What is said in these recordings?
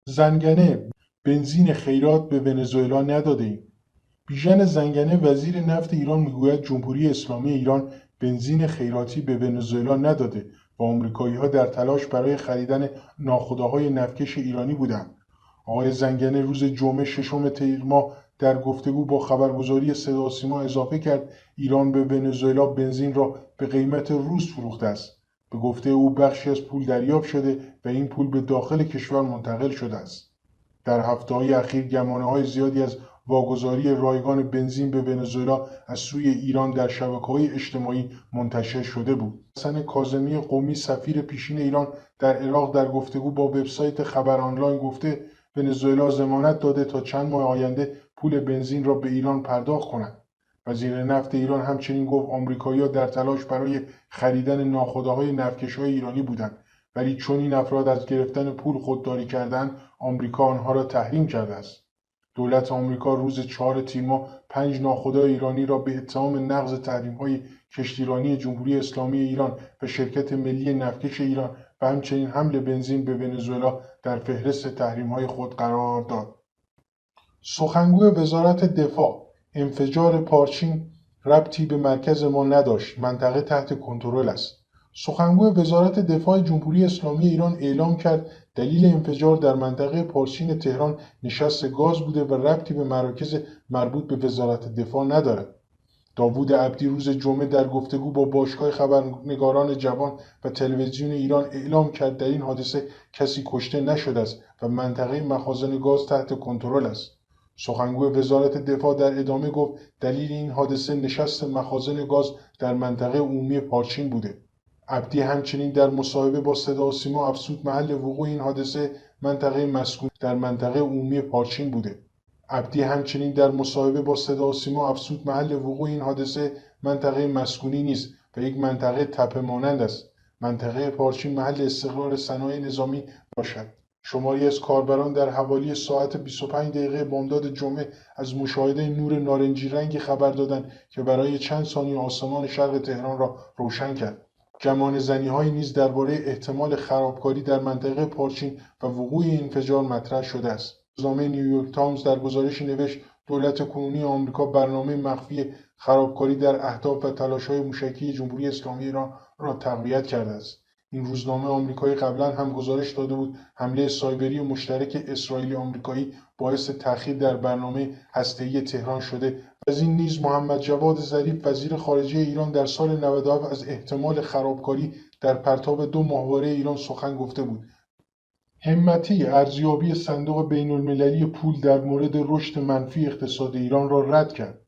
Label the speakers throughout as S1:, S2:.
S1: زنگنه بنزین خیرات به ونزوئلا نداده‌ایم. بیژن زنگنه وزیر نفت ایران میگوید جمهوری اسلامی ایران بنزین خیراتی به ونزوئلا نداده و آمریکایی‌ها در تلاش برای خریدن ناخودآهای نفتکش ایرانی بودند. آقای زنگنه روز جمعه ششم تیر ماه در گفتگو با خبرگزاری صدا و سیما اضافه کرد ایران به ونزوئلا بنزین را به قیمت روز فروخته است. به گفته او بخشی از پول دریافت شده و این پول به داخل کشور منتقل شده است. در هفته‌های اخیر گمانه‌های زیادی از واگذاری رایگان بنزین به ونزوئلا از سوی ایران در شبکه‌های اجتماعی منتشر شده بود. حسن کاظمی قمی سفیر پیشین ایران در عراق در گفتگو با وبسایت خبر آنلاین گفته ونزوئلا ضمانت داده تا چند ماه آینده پول بنزین را به ایران پرداخت کند. وزیر نفت ایران همچنین گفت آمریکایی‌ها در تلاش برای خریدن ناخودآهای نفتکش‌های ایرانی بودند، ولی چون این افراد از گرفتن پول خودداری کردند، آمریکا آنها را تحریم کرده است. دولت آمریکا روز 4 تیر ماه 5 ناخودآ ایرانی را به اتهام نقض تحریم‌های کشتیرانی جمهوری اسلامی ایران و شرکت ملی نفتکش ایران و همچنین حمل بنزین به ونزوئلا در فهرست تحریم‌های خود قرار داد. سخنگوی وزارت دفاع: انفجار پارچین ربطی به مرکز ما نداشت، منطقه تحت کنترل است. سخنگوی وزارت دفاع جمهوری اسلامی ایران اعلام کرد دلیل انفجار در منطقه پارچین تهران نشست گاز بوده و ربطی به مراکز مربوط به وزارت دفاع ندارد. داوود عبدی روز جمعه در گفتگو با باشگاه خبرنگاران جوان و تلویزیون ایران اعلام کرد در این حادثه کسی کشته نشده است و منطقه مخازن گاز تحت کنترل است. سخنگوی وزارت دفاع در ادامه گفت دلیل این حادثه نشست مخازن گاز در منطقه عمومی پارچین بوده. عبدی همچنین در مصاحبه با صدا و سیما افزود محل وقوع این حادثه منطقه مسکونی در منطقه عمومی پارچین بوده. عبدی همچنین در مصاحبه با صدا و سیما افزود محل وقوع این حادثه منطقه مسکونی نیست و یک منطقه تپه مانند است. منطقه پارچین محل استقرار صنایع نظامی باشد. شماری از کاربران در حوالی ساعت 25 دقیقه بامداد جمعه از مشاهده نور نارنجی رنگی خبر دادند که برای چند ثانیه آسمان شرق تهران را روشن کرد. گمانه‌زنی‌هایی نیز درباره احتمال خرابکاری در منطقه پارچین و وقوع این انفجار مطرح شده است. روزنامه نیویورک تایمز در گزارشی نوشت دولت کنونی آمریکا برنامه مخفی خرابکاری در اهداف و تلاش‌های موشکی جمهوری اسلامی ایران را تقویت کرده است. این روزنامه آمریکایی قبلا هم گزارش داده بود حمله سایبری مشترک اسرائیلی آمریکایی باعث تأخیر در برنامه هسته‌ای تهران شده. از این نیز محمد جواد ظریف وزیر خارجه ایران در سال 97 از احتمال خرابکاری در پرتاب 2 ماهواره ایران سخن گفته بود. همتی ارزیابی صندوق بین‌المللی پول در مورد رشد منفی اقتصاد ایران را رد کرد.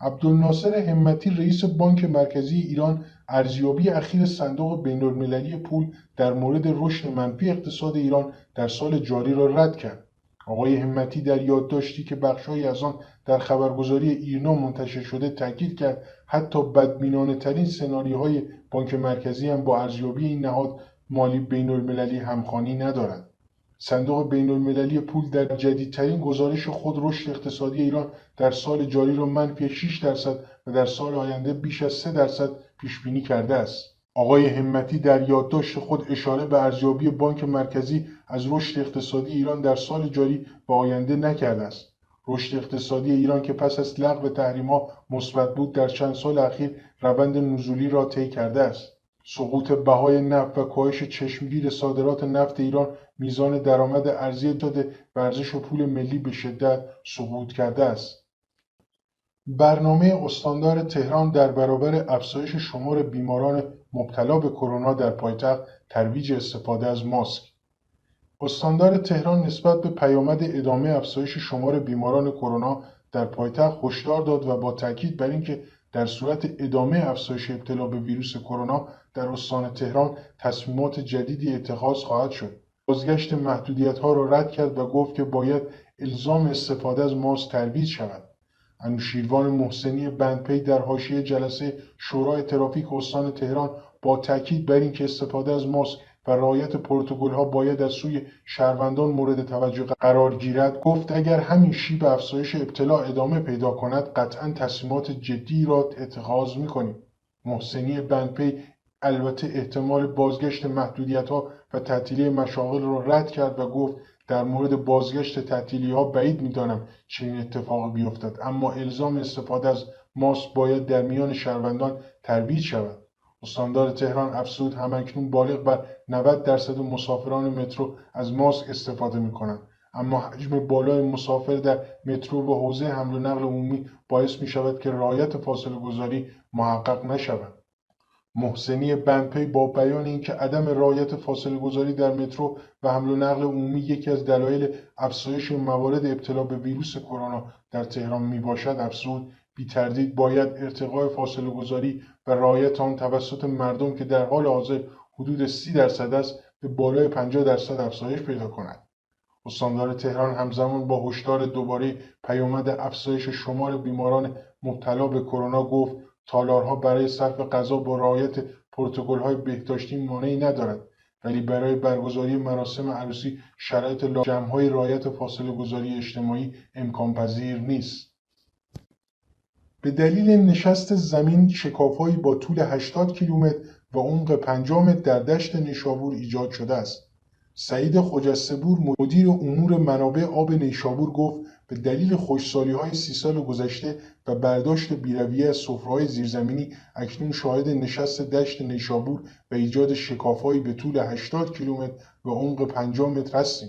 S1: عبدالناصر همتی رئیس بانک مرکزی ایران ارزیابی اخیر صندوق بین‌المللی پول در مورد رشد منفی اقتصاد ایران در سال جاری را رد کرد. آقای همتی در یادداشتی که بخش‌هایی از آن در خبرگزاری ایرنا منتشر شده تاکید کرد حتی بدبینانه‌ترین سناریوهای بانک مرکزی هم با ارزیابی این نهاد مالی بین‌المللی همخوانی ندارد. صندوق بین‌المللی پول در جدیدترین گزارش خود رشد اقتصادی ایران در سال جاری را منفی 6% و در سال آینده بیش از 3% پیش‌بینی کرده است. آقای همتی در یادداشت خود اشاره به ارزیابی بانک مرکزی از رشد اقتصادی ایران در سال جاری و آینده نکرده است. رشد اقتصادی ایران که پس از لغو تحریم‌ها مثبت بود در چند سال اخیر روند نزولی را طی کرده است. سقوط بهای نفت و کاهش چشمگیر صادرات نفت ایران میزان درآمد ارزی داده و ارزش پول ملی به شدت سقوط کرده است. برنامه استاندار تهران در برابر افزایش شمار بیماران مبتلا به کرونا در پایتخت ترویج استفاده از ماسک. استاندار تهران نسبت به پیامد ادامه افزایش شمار بیماران کرونا در پایتخت هشدار داد و با تاکید بر اینکه در صورت ادامه افزایش ابتلا به ویروس کرونا در استان تهران تصمیمات جدیدی اتخاذ خواهد شد. بازگشت محدودیت‌ها را رد کرد و گفت که باید الزام استفاده از ماسک ترویج شود. انوشیروان محسنی بندپی در حاشیه جلسه شورای ترافیک استان تهران با تاکید بر اینکه استفاده از ماسک و رعایت پروتکل‌ها باید از سوی شهروندان مورد توجه قرار گیرد گفت اگر همین شیب افزایش ابتلا ادامه پیدا کند قطعاً تصمیمات جدی را اتخاذ می‌کنیم. محسنی بندپی البته احتمال بازگشت محدودیت‌ها و تعطیلی مشاغل را رد کرد و گفت در مورد بازگشت تعطیلی‌ها بعید می‌دانم چنین اتفاقی بیفتد، اما الزام استفاده از ماسک باید در میان شهروندان ترویج شود. استاندار تهران افزود همکنون بالغ بر 90% مسافران مترو از ماسک استفاده می‌کنند، اما حجم بالای مسافر در مترو و حوزه حمل و نقل عمومی باعث می‌شود که رعایت فاصله گذاری محقق نشود. محسنی بندپی با بیان اینکه عدم رعایت فاصله گذاری در مترو و حمل و نقل عمومی یکی از دلایل افزایش موارد ابتلا به ویروس کرونا در تهران میباشد افزود بی تردید باید ارتقای فاصله گذاری و رعایت آن توسط مردم که در حال حاضر حدود 30% است به بالای 50% افزایش پیدا کند. استاندار تهران همزمان با هشدار دوباره پیامد افزایش شمار بیماران مبتلا به کرونا گفت تالارها برای صرف غذا با رعایت پروتکل‌های بهداشتی مانعی ندارد، ولی برای برگزاری مراسم عروسی شرایط جمع‌های رعایت فاصله گذاری اجتماعی امکان پذیر نیست. به دلیل نشست زمین شکاف‌هایی با طول 80 کیلومتر و عمق 50 متر در دشت نیشابور ایجاد شده است. سعید خجسته‌پور مدیر امور منابع آب نیشابور گفت به دلیل خشکسالی‌های 30 سال گذشته و برداشت بی‌رویه از سفره‌های زیرزمینی اکنون شاهد نشست دشت نیشابور و ایجاد شکاف‌هایی به طول 80 کیلومتر و عمق 50 متر هستیم.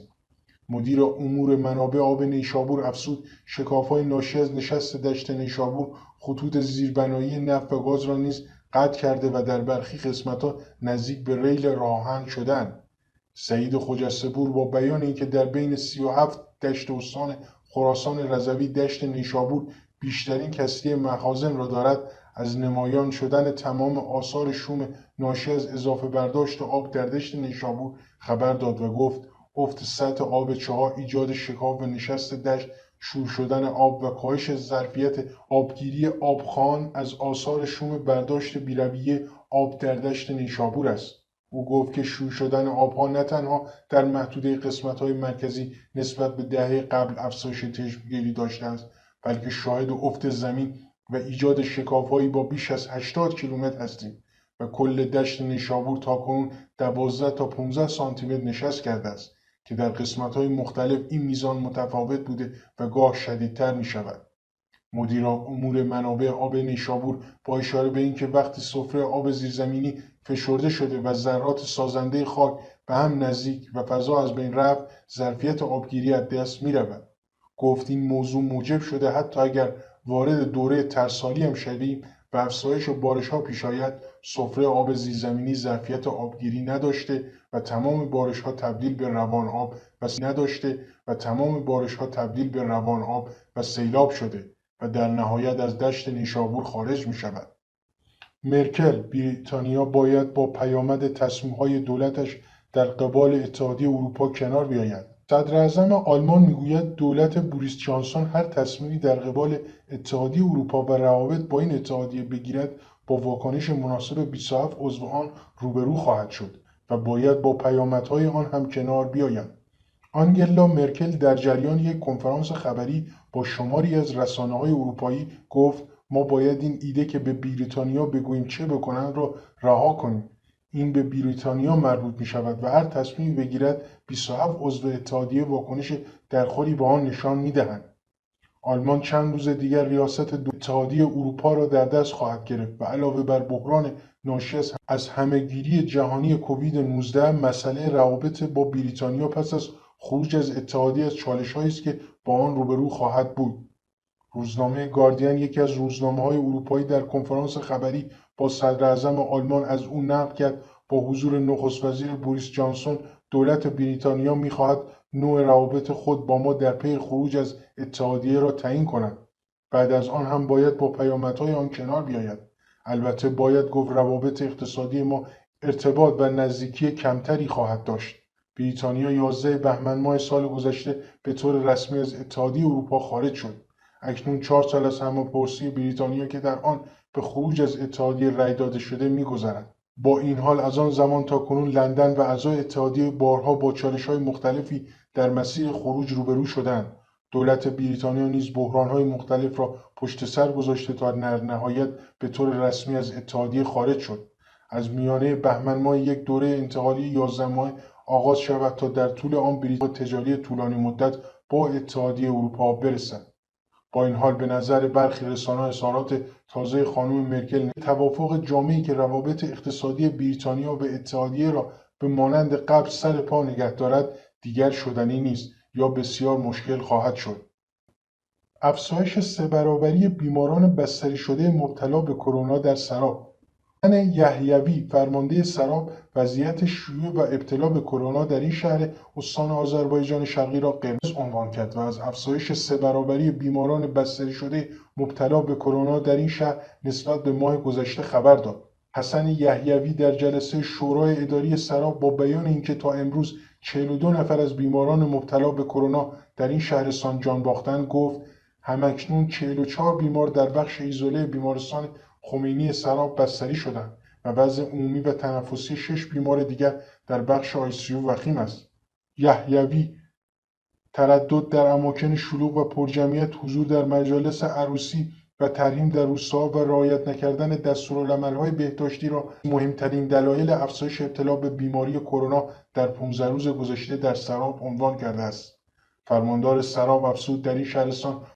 S1: مدیر امور منابع آب نیشابور افزود شکاف‌های ناشی از نشست دشت نیشابور خطوط زیربنایی نفت و گاز را نیز قطع کرده و در برخی قسمت‌ها نزدیک به ریل راه‌آهن شدند. سعید خجسته‌پور با بیان اینکه در بین 37 دشت استان خراسان رضوی دشت نیشابور بیشترین کثره مخازن را دارد، از نمایان شدن تمام آثار شوم ناشی از اضافه برداشت آب در دشت نیشابور خبر داد و گفت افت سطح آب چاه، ایجاد شکاف و نشست دشت، شور شدن آب و کاهش ظرفیت آبگیری آبخوان از آثار شوم برداشت بی‌رویه آب در دشت نیشابور است. او گفت که شور شدن آبها نه تنها در محدوده قسمت‌های مرکزی نسبت به دهه قبل افزایش چشمگیری داشته است، بلکه شاهد افت زمین و ایجاد شکاف‌هایی با بیش از 80 کیلومتر هستیم و کل دشت نیشابور تاکنون 12 تا 15 سانتیمتر نشست کرده است که در قسمت‌های مختلف این میزان متفاوت بوده و گاه شدیدتر می‌شود. مدیر امور منابع آب نیشابور با اشاره به اینکه وقتی سفره آب زیرزمینی فشرده شده و ذرات سازنده خاک به هم نزدیک و فضا از بین رفت، ظرفیت آبگیری از دست می‌رود. گفت این موضوع موجب شده حتی اگر وارد دوره ترسالی هم شویم و افزایش بارش‌ها پیش آید، سفره آب زیرزمینی ظرفیت آبگیری نداشته و تمام بارش‌ها تبدیل به روان آب و سیلاب شده و در نهایت از دشت نیشابور خارج می شود. مرکل بریتانیا باید با پیامد تصمیم‌های دولتش در قبال اتحادیه اروپا کنار بیاید. صدر اعظم آلمان میگوید دولت بوریس جانسون هر تصمیمی در قبال اتحادیه اروپا و روابط با این اتحادیه بگیرد با واکنش مناسب 27 عضو آن روبرو خواهد شد و باید با پیامدهای آن هم کنار بیاید. آنگلا مرکل در جریان یک کنفرانس خبری با شماری از رسانه‌های اروپایی گفت ما باید این ایده که به بریتانیا بگوییم چه بکنند را رها کنیم. این به بریتانیا مربوط می شود و هر تصمیمی بگیرد 27 عضو اتحادیه واکنش درخوری به آن نشان می دهند. آلمان چند روز دیگر ریاست اتحادیه اروپا را در دست خواهد گرفت و علاوه بر بحران ناشی از همهگیری جهانی کووید 19 مسئله روابط با بریتانیا پس از خروج از اتحادیه از چالش‌هایی است که با آن روبرو خواهد بود. روزنامه گاردین یکی از روزنامه‌های اروپایی در کنفرانس خبری با صدر اعظم آلمان از او نقل کرد با حضور نخست وزیر بوریس جانسون دولت بریتانیا می‌خواهد نوع روابط خود با ما در پی خروج از اتحادیه را تعیین کند. بعد از آن هم باید با پیامدهای آن کنار بیاید. البته باید گفت روابط اقتصادی ما ارتباط و نزدیکی کمتری خواهد داشت. بریتانیا 11 بهمن ماه سال گذشته به طور رسمی از اتحادیه اروپا خارج شد. اکنون 4 سال از همه‌پرسی بریتانیا که در آن به خروج از اتحادیه رأی داده شده می‌گذرد. با این حال از آن زمان تا کنون لندن و اعضای اتحادیه بارها با چالش‌های مختلفی در مسیر خروج روبرو شدند. دولت بریتانیا نیز بحران‌های مختلف را پشت سر گذاشته تا در نهایت به طور رسمی از اتحادیه خارج شد. از میانه بهمن ماه یک دوره انتقالی 11 ماه آغاز شود تا در طول آن بریتانیا تجاری طولانی مدت با اتحادیه اروپا برسد. با این حال به نظر برخی رسانه‌ها اظهارات تازه خانم مرکل توافق جامعی که روابط اقتصادی بریتانیا و اتحادیه را به مانند قبل سر پا نگه دارد دیگر شدنی نیست یا بسیار مشکل خواهد شد. افزایش 3 برابری بیماران بستری شده مبتلا به کرونا در سراب. یحیوی فرمانده سراب وضعیت شیوع و ابتلا به کرونا در این شهر استان آذربایجان شرقی را قرمز عنوان کرد و از افزایش 3 برابری بیماران بستری شده مبتلا به کرونا در این شهر نسبت به ماه گذشته خبر داد. حسن یحیوی در جلسه شورای اداری سراب با بیان اینکه تا امروز 42 نفر از بیماران مبتلا به کرونا در این شهرستان جان باختند گفت همکنون 44 بیمار در بخش ایزوله بیمارستان خمینی سراب بستری شدند و وضع عمومی و تنفسی 6 بیمار دیگر در بخش آیسیو وخیم است. یحیوی تردد در اماکن شلوغ و پرجمعیت، حضور در مجالس عروسی و ترحیم در روستاها و رعایت نکردن دستورالعمل‌های بهداشتی را مهمترین دلایل افزایش ابتلا به بیماری کرونا در 15 روز گذشته در سراب عنوان کرده است. فرماندار سراب افزود در این شهرستان